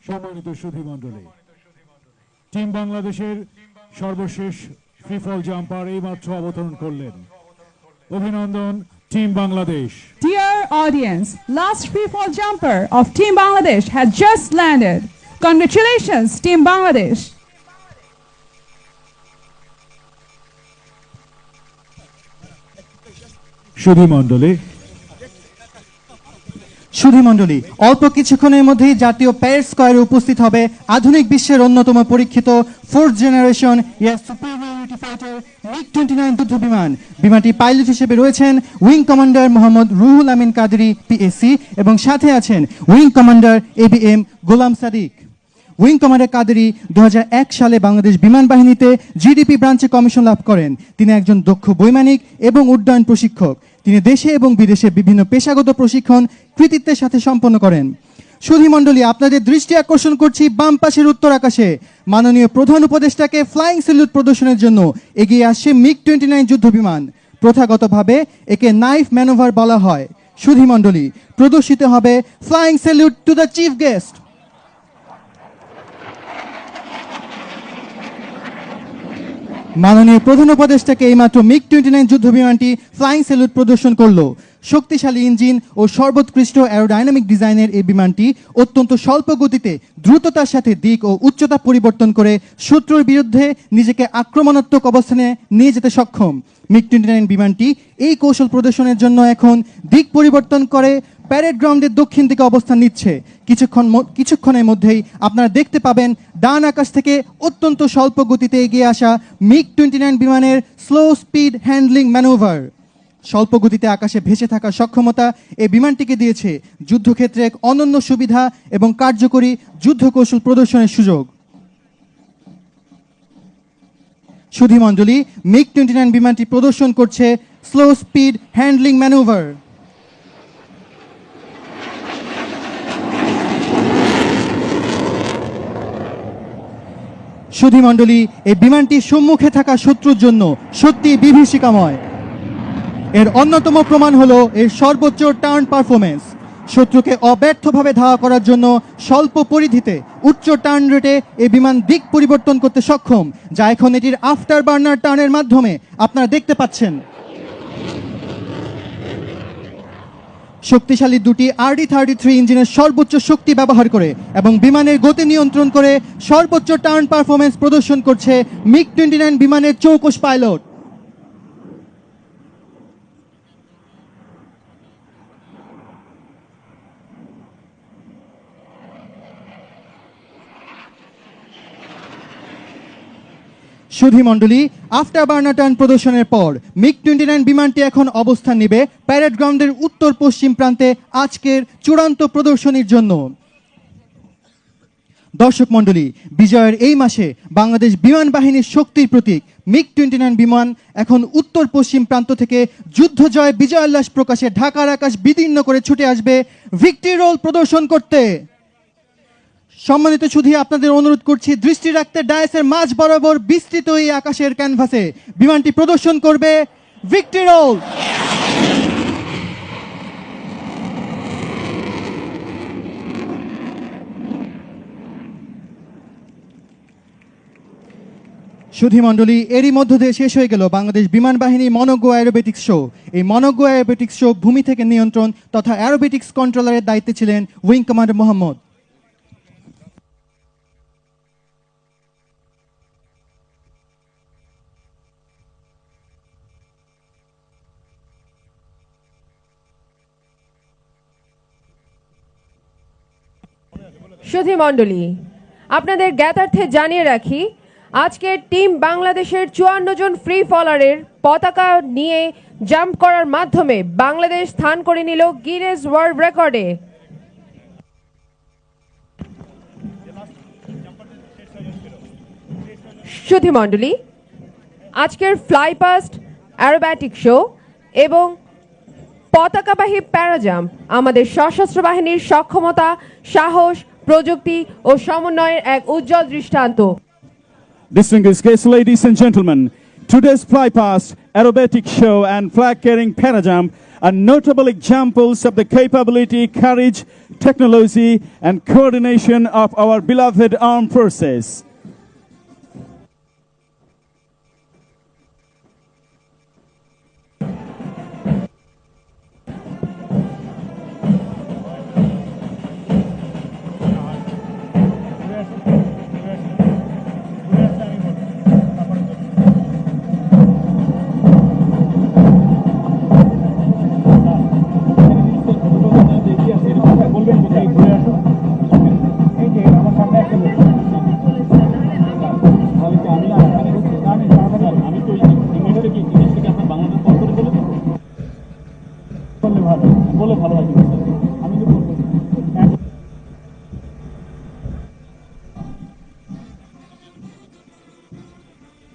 সম্মানিত সুধী মণ্ডলী, টিম বাংলাদেশের সর্বশেষ ফ্রি ফল জাম্পার এইমাত্র অবতরণ করলেন। অভিনন্দন team Bangladesh. Dear audience, last free fall jumper of Team Bangladesh has just landed. Congratulations, Team Bangladesh. সুধী মণ্ডলী, সুধীমণ্ডলী, অল্প কিছুক্ষণের মধ্যেই জাতীয় প্যারেড স্কয়ারে উপস্থিত হবে আধুনিক বিশ্বের অন্যতম পরীক্ষিত fourth generation air superiority fighter MiG-29 যুদ্ধ বিমান। বিমানটি পাইলট হিসেবে রয়েছেন wing commander Mohammad Ruhul Amin Kadri PSC এবং সাথে আছেন wing commander ABM Golam Sadiq. Wing commander Kaderi 2001 সালে বাংলাদেশ বিমান বাহিনীতে জিডিপি ব্রাঞ্চে কমিশন লাভ করেন। তিনি একজন দক্ষ বৈমানিক এবং উড্ডয়ন প্রশিক্ষক। তিনি দেশে এবং বিদেশে বিভিন্ন পেশাগত প্রশিক্ষণ কৃতিত্বের সাথে সম্পন্ন করেন। সুধীমণ্ডলী, আপনাদের দৃষ্টি আকর্ষণ করছি বাম পাশের উত্তর আকাশে। মাননীয় প্রধান উপদেষ্টাকে ফ্লাইং স্যালুট প্রদর্শনের জন্য এগিয়ে আসছে MiG-29 যুদ্ধ বিমান। প্রথাগতভাবে একে নাইফ ম্যানোভার বলা হয়। সুধীমণ্ডলী, প্রদর্শিত হবে flying salute to the chief guest. মাননীয় প্রধান উপদেষ্টাকে এইমাত্র MiG-29 যুদ্ধ বিমানটি ফ্লাইং স্যালুট প্রদর্শন করলো। শক্তিশালী ইঞ্জিন ও সর্বোৎকৃষ্ট অ্যারোডাইনামিক ডিজাইনের এই বিমানটি অত্যন্ত স্বল্প গতিতে দ্রুততার সাথে দিক ও উচ্চতা পরিবর্তন করে শত্রুর বিরুদ্ধে নিজেকে আক্রমণাত্মক অবস্থানে নিয়ে যেতে সক্ষম। MiG-29 বিমানটি এই কৌশল প্রদর্শনের জন্য এখন দিক পরিবর্তন করে প্যারেড গ্রাউন্ডের দক্ষিণ দিকে অবস্থান নিচ্ছে। কিছুক্ষণের মধ্যেই আপনারা দেখতে পাবেন ডান আকাশ থেকে অত্যন্ত স্বল্প গতিতে এগিয়ে আসা MiG-29 বিমানের স্লো স্পিড হ্যান্ডলিং ম্যানোভার। স্বল্প গতিতে আকাশে ভেসে থাকার সক্ষমতা এই বিমানটিকে দিয়েছে যুদ্ধক্ষেত্রে এক অনন্য সুবিধা এবং কার্যকরী যুদ্ধ কৌশল প্রদর্শনের সুযোগ। সুধীমণ্ডলী, MiG-29 বিমানটি প্রদর্শন করছে স্লো স্পিড হ্যান্ডলিং ম্যানোভার। সুধীমণ্ডলী, এই বিমানটি সম্মুখে থাকা শত্রুর জন্য সত্যি বিভীষিকাময়। এর অন্যতম প্রমাণ হলো এর সর্বোচ্চ টার্ন পারফরমেন্স। শত্রুকে অব্যর্থভাবে ধাওয়া করার জন্য স্বল্প পরিধিতে উচ্চ টার্ন রেটে এই বিমান দিক পরিবর্তন করতে সক্ষম, যা এখন এটির আফটার বার্নার টার্নের মাধ্যমে আপনারা দেখতে পাচ্ছেন। শক্তিশালী দুটি RD-33 ইঞ্জিনের সর্বোচ্চ শক্তি ব্যবহার করে এবং বিমানের গতি নিয়ন্ত্রণ করে সর্বোচ্চ টার্ন পারফরমেন্স প্রদর্শন করছে MiG-29 বিমানের চৌকস পাইলট। সুধীমণ্ডলী, আফটার বার্নার টার্ন প্রদর্শনের পর MiG-29 বিমানটি এখন অবস্থান নেবে প্যারেড গ্রাউন্ডের উত্তর পশ্চিম প্রান্তে আজকের চূড়ান্ত প্রদর্শনীর জন্য। দর্শক মণ্ডলী, বিজয়ের এই মাসে বাংলাদেশ বিমান বাহিনীর শক্তির প্রতীক MiG-29 বিমান এখন উত্তর পশ্চিম প্রান্ত থেকে যুদ্ধ জয় বিজয়োল্লাস প্রকাশে ঢাকার আকাশ বিদীর্ণ করে ছুটে আসবে ভিক্টরি রোল প্রদর্শন করতে। সম্মানিত সুধী, আপনাদের অনুরোধ করছি দৃষ্টি রাখতে ডায়াসের মাঝ বরাবর বিস্তৃত এই আকাশের ক্যানভাসে বিমানটি প্রদর্শন করবে ভিক্টরি রোল। সুধীমণ্ডলী, এরই মধ্য দিয়ে শেষ হয়ে গেল বাংলাদেশ বিমান বাহিনী মনোজ্ঞ অ্যারোবেটিক্স শো। এই মনোজ্ঞ অ্যারোবেটিক্স শো ভূমি থেকে নিয়ন্ত্রণ তথা অ্যারোবেটিক্স কন্ট্রোলারের দায়িত্বে ছিলেন উইং কমান্ডার মোহাম্মদ। সুধী মণ্ডলী, আপনাদের জ্ঞাতার্থে জানিয়ে রাখি, আজকের টিম বাংলাদেশের 54 জন ফ্রি ফলারের পতাকা নিয়ে জাম্প করার মাধ্যমে বাংলাদেশ স্থান করে নিল গিনেস ওয়ার্ল্ড রেকর্ডে। সুধী মণ্ডলী, আজকের ফ্লাই পাস্ট অ্যারোব্যাটিক শো এবং পতাকাবাহী প্যারাজাম্প আমাদের সশস্ত্র বাহিনীর সক্ষমতা, সাহস, প্রযুক্তি ও সমন্বয়ের এক উজ্জ্বল দৃষ্টান্ত। Distinguished guests, ladies and gentlemen, today's flypast, aerobatic show and flag-carrying parajump are notable examples of the capability, courage, technology and coordination of our beloved armed forces.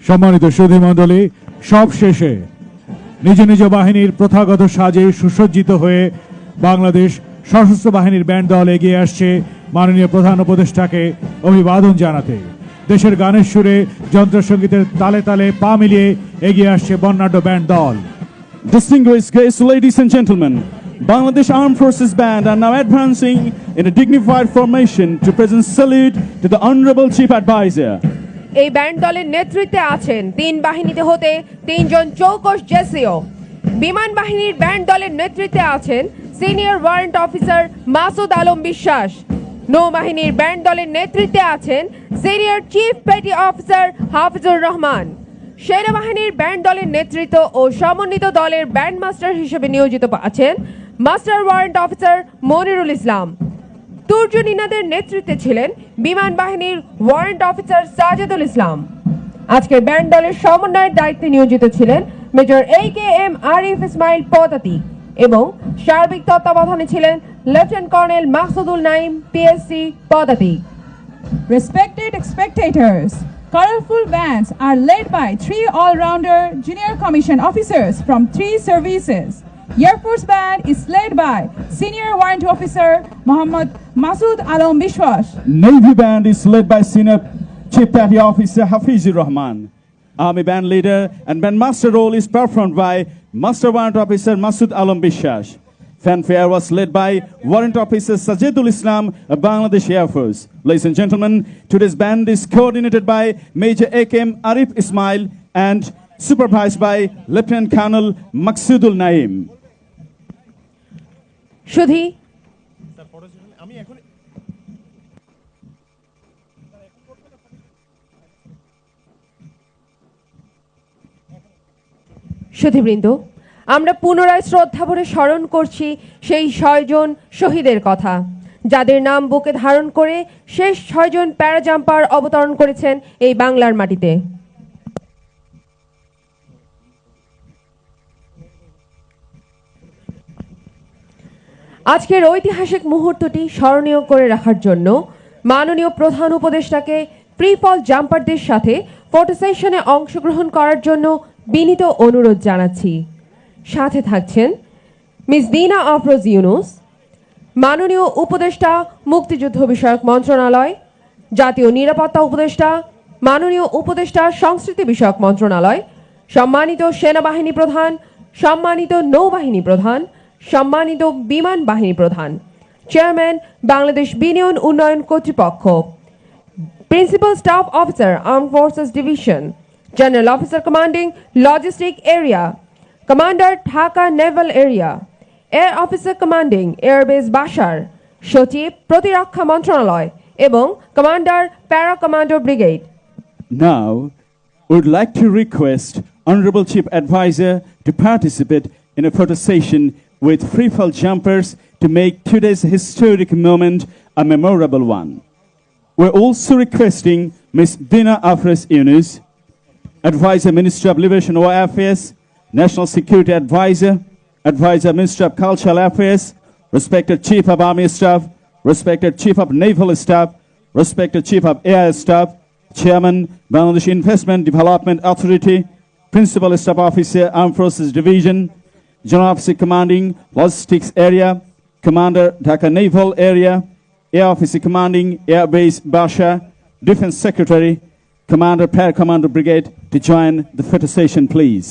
সম্মানিত সুধী মণ্ডলী, সব শেষে নিজ নিজ বাহিনীর প্রথাগত সাজে সুসজ্জিত হয়ে বাংলাদেশ সশস্ত্র বাহিনীর ব্যান্ড দল এগিয়ে আসছে মাননীয় প্রধান উপদেষ্টাকে অভিবাদন জানাতে। দেশের গানের সুরে যন্ত্রসঙ্গীতের তালে তালে পা মিলিয়ে এগিয়ে আসছে বর্ণাঢ্য ব্যান্ড দল। Distinguished guests, ladies and gentlemen, Bangladesh Armed Forces Band are now advancing in a dignified formation to present salute to the Honorable Chief Advisor. এই ব্যান্ড দলের নেতৃত্বে আছেন তিন বাহিনীতে হতে তিনজন চৌকস জেসিও। বিমান বাহিনীর ব্যান্ড দলের নেতৃত্বে আছেন senior warrant officer Masud Alam বিশ্বাস। নৌবাহিনীর ব্যান্ড দলের নেতৃত্বে আছেন senior chief petty officer Hafizur Rahman. সেনাবাহিনীর ব্যান্ড দলের নেতৃত্ব ও সমন্বিত দলের ব্যান্ড মাস্টার হিসেবে নিয়োজিত আছেন মাস্টার ওয়ারেন্ট অফিসার মনিরুল ইসলাম। তুর্জনিনাদের নেতৃত্বে ছিলেন বিমান বাহিনীর ওয়ারেন্ট অফিসার সাজেদুল ইসলাম। আজকের ব্যান্ড দলের সমন্বয়ের দায়িত্বে নিয়োজিত ছিলেন মেজর AKM আরিফ ইসমাইল পদাতি এবং সার্বিক তত্ত্বাবধানে ছিলেন lieutenant colonel Maksudul Naim PSC পদাতি। Respected spectators, colorful bands are led by three all-rounder junior commission officers from three services. Air Force Band is led by Senior Warrant Officer Mohammad Masood Alam Bishwas. Navy Band is led by Senior Chief Petty Officer Hafizur Rahman. Army Band Leader and Band Master role is performed by Master Warrant Officer Masood Alam Bishwas. Fanfare was led by Warrant Officer Sajidul Islam of Bangladesh Air Force. Ladies and gentlemen, today's band is coordinated by Major AKM Arif Ismail and supervised by Lieutenant Colonel Maksudul Naim. সুধী সুধীবৃন্দ, আমরা পুনরায় শ্রদ্ধাভরে স্মরণ করছি সেই 6 জন শহীদের কথা, যাদের নাম বুকে ধারণ করে শেষ 6 জন প্যারাজাম্পার অবতরণ করেছেন এই বাংলার মাটিতে। আজকের ঐতিহাসিক মুহূর্তটি স্মরণীয় করে রাখার জন্য মাননীয় প্রধান উপদেষ্টাকে ফ্রি ফল জাম্পারদের সাথে ফটো সেশনে অংশগ্রহণ করার জন্য বিনীত অনুরোধ জানাচ্ছি। সাথে থাকছেন মিস দিনা আফরোজ ইউনুস, মাননীয় উপদেষ্টা মুক্তিযুদ্ধ বিষয়ক মন্ত্রণালয়, জাতীয় নিরাপত্তা উপদেষ্টা, মাননীয় উপদেষ্টা সংস্কৃতি বিষয়ক মন্ত্রণালয়, সম্মানিত সেনাবাহিনী প্রধান, সম্মানিত নৌবাহিনী প্রধান, সম্মানিত বিমান বাহিনী প্রধান, চেয়ারম্যান বাংলাদেশ বিনিয়োগ উন্নয়ন কর্তৃপক্ষ, principal staff officer armed forces division, general officer commanding logistic area, commander Dhaka Naval area, air officer commanding airbase বাসার, সচিব প্রতিরক্ষা মন্ত্রণালয় এবং commander para commando brigade. Now, we would like to request Honorable Chief Advisor to participate in a photo session with free fall jumpers to make today's historic moment a memorable one. We're also requesting Ms. Dina Afres Yunus, Advisor Minister of Liberation or Affairs, National Security Advisor, Advisor Minister of Cultural Affairs, respected Chief of Army Staff, respected Chief of Naval Staff, respected Chief of Air Staff, Chairman, Bangladesh Investment Development Authority, Principal Staff Officer, Armed Forces Division, General Officer Commanding Logistics Area, Commander Dhaka Naval Area, Air Officer Commanding Air Base Basha, Defense Secretary, Commander Para Commando Brigade to join the photo session, please.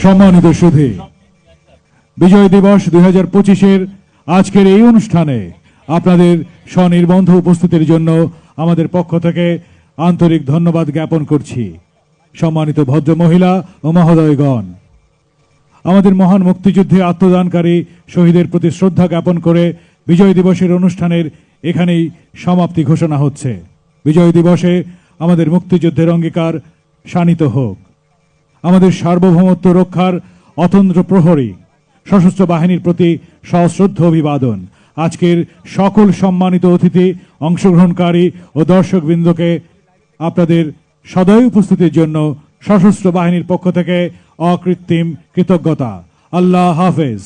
সম্মানিত সুধী, বিজয় দিবস 2025-এর আজকের এই অনুষ্ঠানে আপনাদের স্বনির্বন্ধ উপস্থিতির জন্য আমাদের পক্ষ থেকে আন্তরিক ধন্যবাদ জ্ঞাপন করছি। সম্মানিত ভদ্র মহিলা ও মহোদয়গণ, আমাদের মহান মুক্তিযুদ্ধে আত্মদানকারী শহীদের প্রতি শ্রদ্ধা জ্ঞাপন করে বিজয় দিবসের অনুষ্ঠানের এখানেই সমাপ্তি ঘোষণা হচ্ছে। বিজয় দিবসে আমাদের মুক্তিযুদ্ধের অঙ্গীকার শানিত হোক। আমাদের সার্বভৌমত্ব রক্ষার অতন্দ্র প্রহরী সশস্ত্র বাহিনীর প্রতি সশ্রদ্ধ অভিবাদন। আজকের সকল সম্মানিত অতিথি, অংশগ্রহণকারী ও দর্শকবৃন্দকে আপনাদের সদয় উপস্থিতির জন্য সশস্ত্র বাহিনীর পক্ষ থেকে অকৃত্রিম কৃতজ্ঞতা। আল্লাহ হাফেজ।